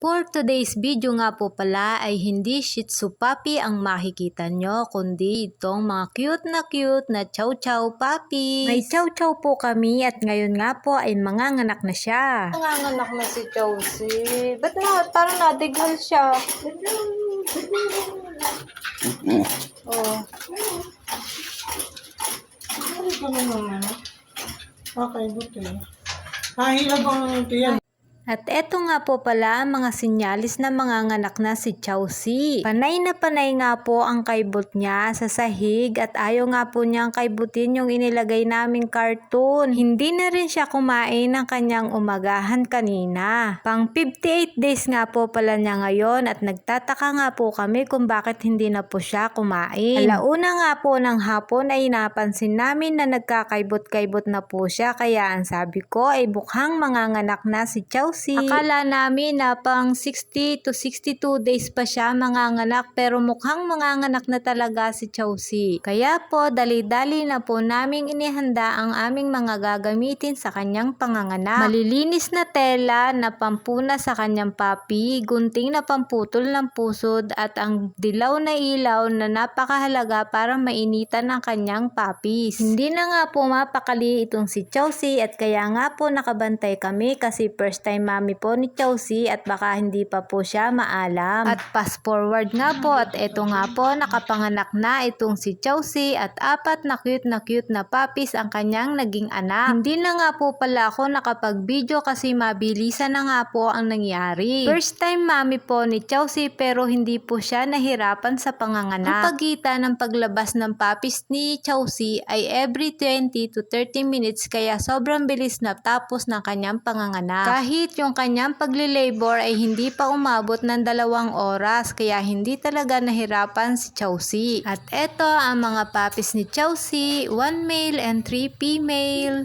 For today's video nga po pala ay hindi Shih Tzu puppy ang makikita nyo, kundi itong mga cute na Chow Chow puppies. May Chow Chow po kami at ngayon nga po ay manganganak na siya. Manganganak na si Chowsy. Ba't na parang nadighal siya? Oh. Okay, buti. Nahihilab ang tiyan. At eto nga po pala ang mga sinyalis na manganganak na si Chowsy. Panay na panay nga po ang kaibot niya sa sahig at ayaw nga po niyang kaibutin yung inilagay naming cartoon. Hindi na rin siya kumain ng kanyang umagahan kanina. Pang 58 days nga po pala niya ngayon at nagtataka nga po kami kung bakit hindi na po siya kumain. Alauna nga po ng hapon ay napansin namin na nagkakaibot-kaibot na po siya, kaya ang sabi ko ay mukhang manganganak na si Chowsy. Akala namin na pang 60 to 62 days pa siya manganganak, pero mukhang manganganak na talaga si Chowsy. Kaya po dali-dali na po naming inihanda ang aming mga gagamitin sa kanyang panganganak. Malilinis na tela na pampuna sa kanyang papi, gunting na pamputol ng pusod at ang dilaw na ilaw na napakahalaga para mainitan ang kanyang papis. Hindi na nga po mapakali itong si Chowsy at kaya nga po nakabantay kami kasi first time mami po ni Chowsy at baka hindi pa po siya maalam. At fast forward nga po at eto nga po nakapanganak na itong si Chowsy at 4 na cute na puppies ang kanyang naging anak. Hindi na nga po pala ako nakapag-video kasi mabilisan na nga po ang nangyari. First time mami po ni Chowsy pero hindi po siya nahirapan sa panganganak. Ang pagitan ng paglabas ng puppies ni Chowsy ay every 20 to 30 minutes, kaya sobrang bilis na tapos ng kanyang panganganak. Kahit yung kanyang paglilabor ay hindi pa umabot ng 2 oras, kaya hindi talaga nahirapan si Chowsy. At eto ang mga puppies ni Chowsy, 1 male and 3 female.